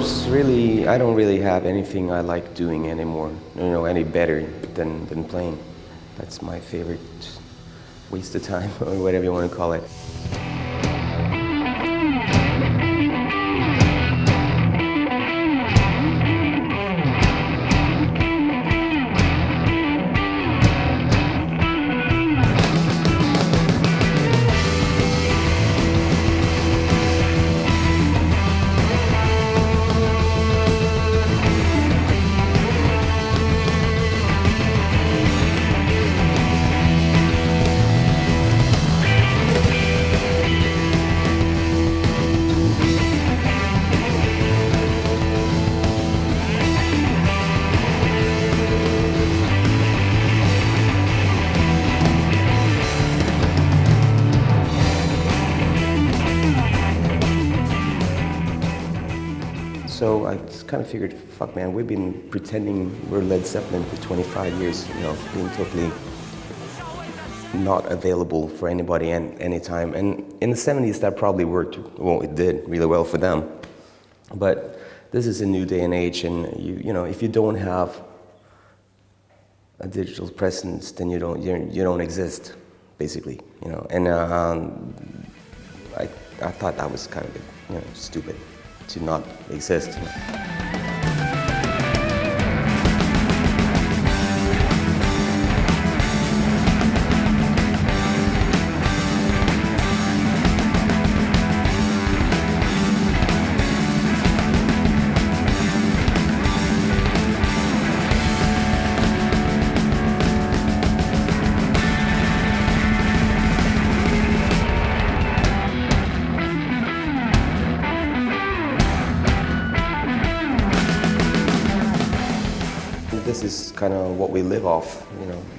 I don't really have anything I like doing anymore, any better than playing. That's my favorite waste of time, or whatever you want to call it. So I just kind of figured, fuck man, we've been pretending we're Led Zeppelin for 25 years, being totally not available for anybody and anytime. And in the 70s that probably worked, well, it did really well for them. But this is a new day and age, and if you don't have a digital presence, then you don't exist, basically, And I thought that was kind of stupid to not exist. This is kind of what we live off,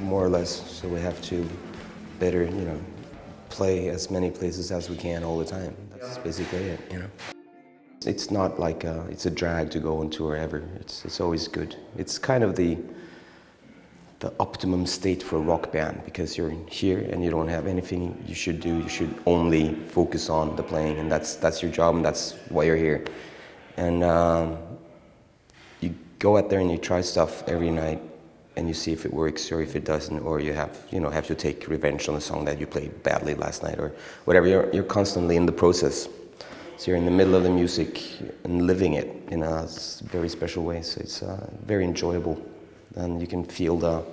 more or less. So we have to better, play as many places as we can all the time. That's basically it, It's not like it's a drag to go on tour ever. It's always good. It's kind of the optimum state for a rock band, because you're here and you don't have anything you should do. You should only focus on the playing, and that's your job, and that's why you're here. And you go out there and you try stuff every night, and you see if it works or if it doesn't, or you have to take revenge on the song that you played badly last night or whatever. You're constantly in the process. So you're in the middle of the music and living it in a very special way. So it's very enjoyable, and you can feel the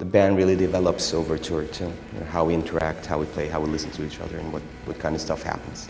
band really develops over tour too. How we interact, how we play, how we listen to each other, and what kind of stuff happens.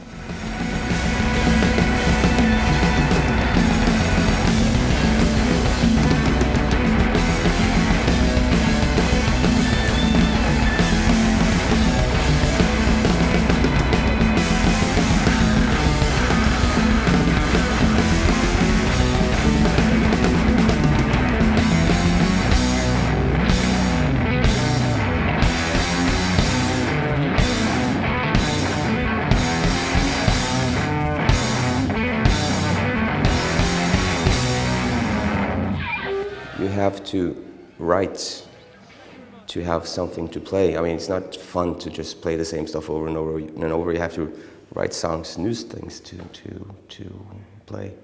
You have to write to have something to play. I mean, it's not fun to just play the same stuff over and over and over. You have to write songs, new things to play.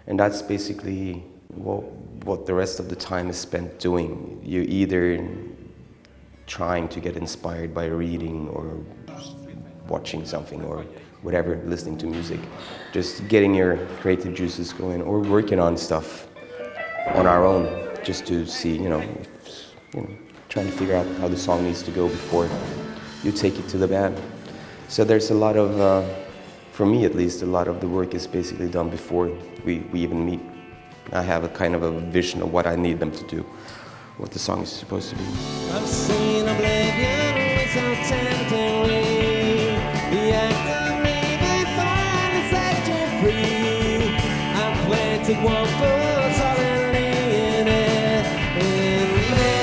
And that's basically what the rest of the time is spent doing. You either trying to get inspired by reading or watching something or whatever, listening to music, just getting your creative juices going, or working on stuff on our own, just to see, trying to figure out how the song needs to go before you take it to the band. So there's a lot of, for me at least, a lot of the work is basically done before we even meet. I have a kind of a vision of what I need them to do, what the song is supposed to be. I've seen oblivion with so temptingly, the act of leaving finally set you free. I planted one foot solidly in it, in me.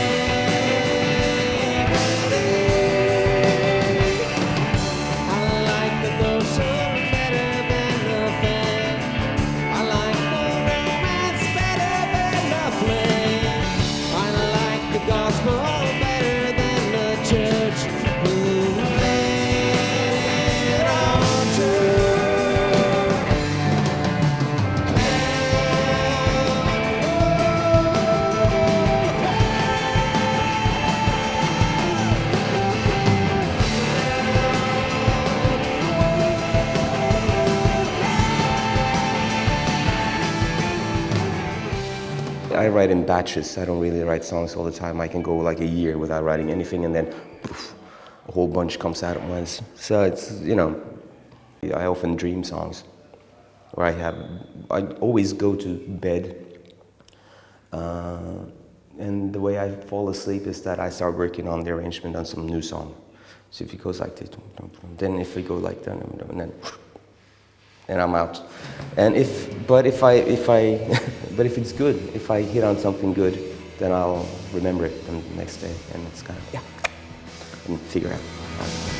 I like the notion better than the fact. I like the romance better than the flame. I like the gospel better than the church. Ooh, I write in batches. I don't really write songs all the time. I can go like a year without writing anything, and then poof, a whole bunch comes out at once. So it's, I often dream songs, or I always go to bed, and the way I fall asleep is that I start working on the arrangement on some new song. So if it goes like this, then if we go like that, and then, and I'm out. And but if it's good, if I hit on something good, then I'll remember it the next day, and it's kind of, and figure out how it is.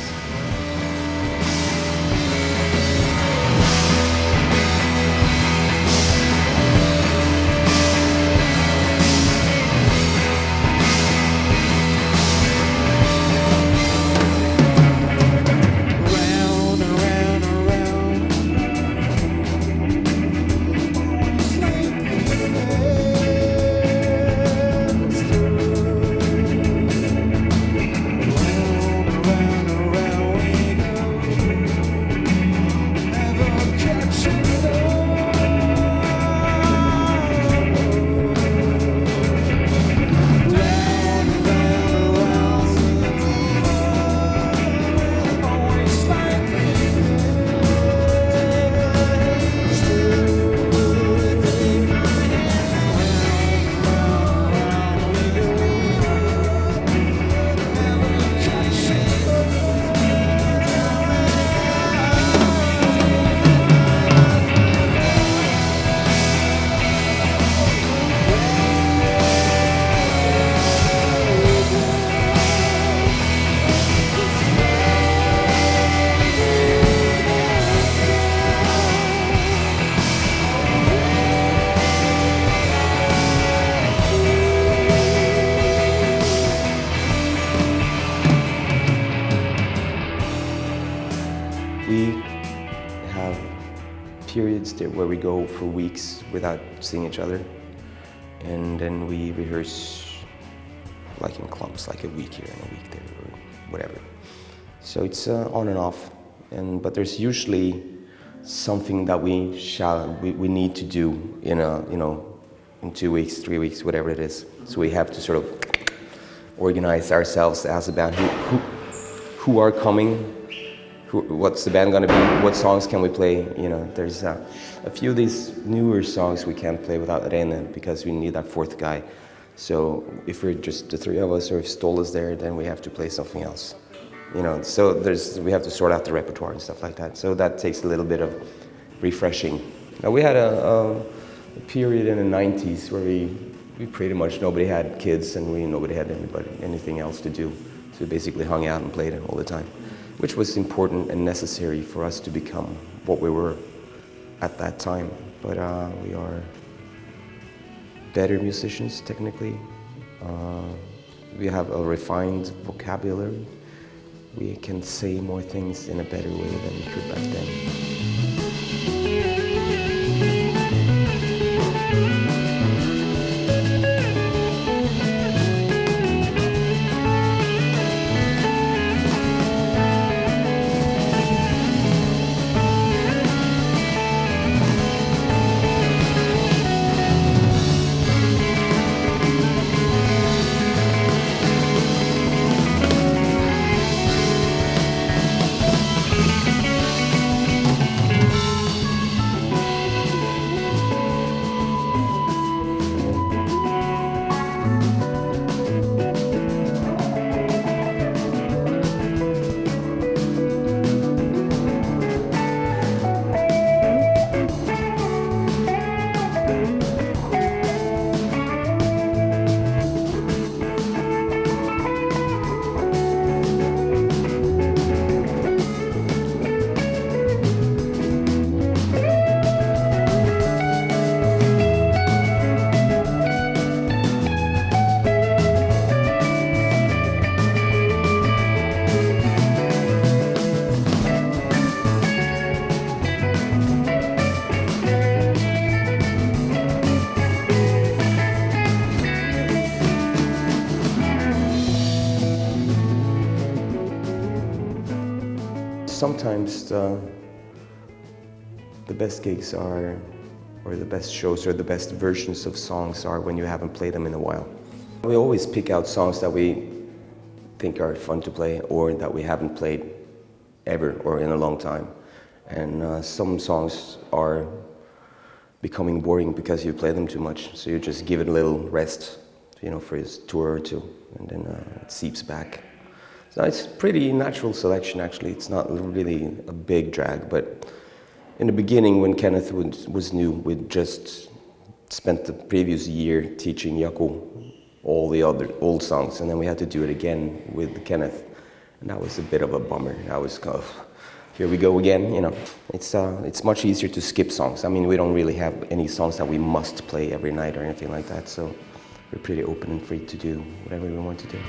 We have periods there where we go for weeks without seeing each other, and then we rehearse like in clumps, like a week here and a week there, or whatever. So it's on and off, but there's usually something that we need to do in in 2 weeks, 3 weeks, whatever it is. So we have to sort of organize ourselves as a band. Who are coming? What's the band gonna be? What songs can we play? There's a few of these newer songs we can't play without Rene because we need that fourth guy. So if we're just the three of us, or if Stoll is there, then we have to play something else. So we have to sort out the repertoire and stuff like that. So that takes a little bit of refreshing. Now we had a period in the 90s where we pretty much, nobody had kids, and nobody had anything else to do. So we basically hung out and played it all the time, which was important and necessary for us to become what we were at that time. But we are better musicians, technically. We have a refined vocabulary. We can say more things in a better way than we could back then. Sometimes the best gigs are or the best shows or the best versions of songs are when you haven't played them in a while. We always pick out songs that we think are fun to play or that we haven't played ever or in a long time. And some songs are becoming boring because you play them too much, so you just give it a little rest, you know, for his tour or two, and then it seeps back. So it's pretty natural selection, actually. It's not really a big drag, but in the beginning, when Kenneth was new, we'd just spent the previous year teaching Jaakko all the other old songs, and then we had to do it again with Kenneth, and that was a bit of a bummer. That was kind of, here we go again, you know. It's much easier to skip songs. I mean, we don't really have any songs that we must play every night or anything like that, so we're pretty open and free to do whatever we want to do.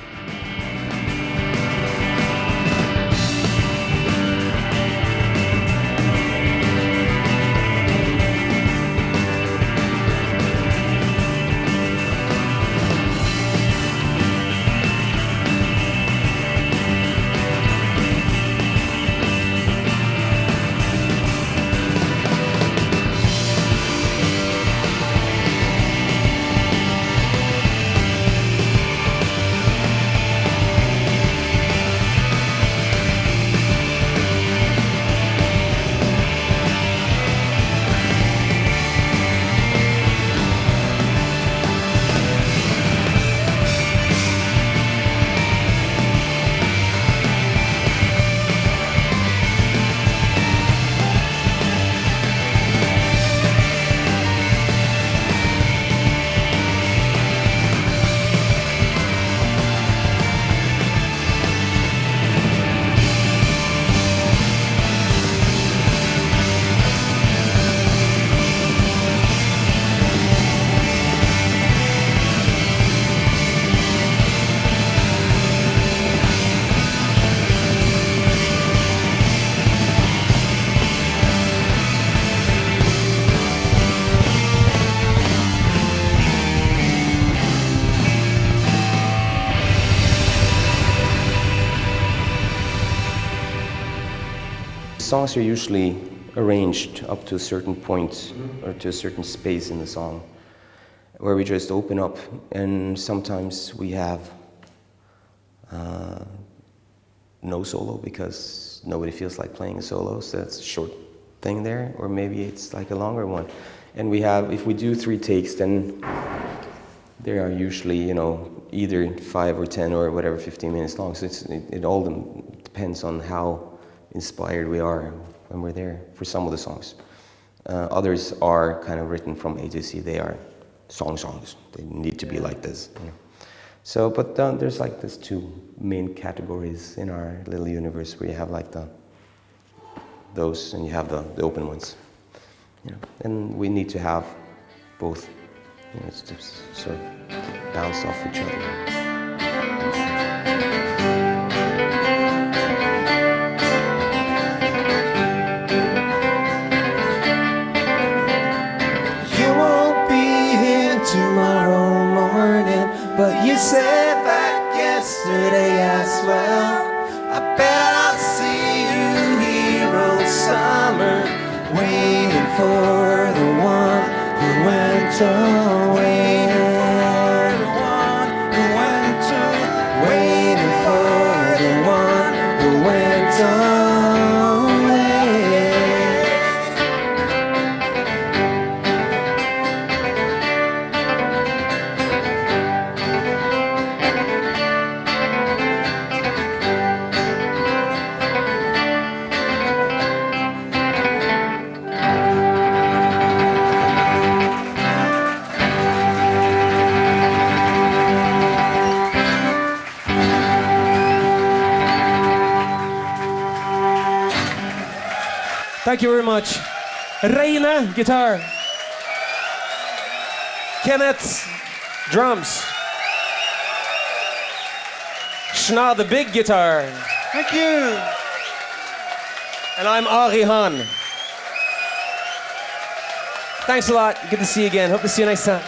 Songs are usually arranged up to a certain point or to a certain space in the song where we just open up, and sometimes we have no solo because nobody feels like playing a solo, so that's a short thing there, or maybe it's like a longer one. And we have, if we do 3 takes, then they are usually, you know, either 5 or 10 or whatever, 15 minutes long, so it all depends on how inspired we are when we're there for some of the songs. Others are kind of written from A to Z. They are songs. They need to be like this. You know. So, but there's like these 2 main categories in our little universe where you have like those and you have the open ones. You know, and we need to have both. You know, it's just sort of bounce off each other. Tomorrow morning, but you said that yesterday as well. I bet I'll see you here all summer, waiting for the one who went away. Waiting for the one who went away. Thank you very much. Reine, guitar. Kenneth, drums. Schna, the big guitar. Thank you. And I'm Ari Hahn. Thanks a lot. Good to see you again. Hope to see you next time.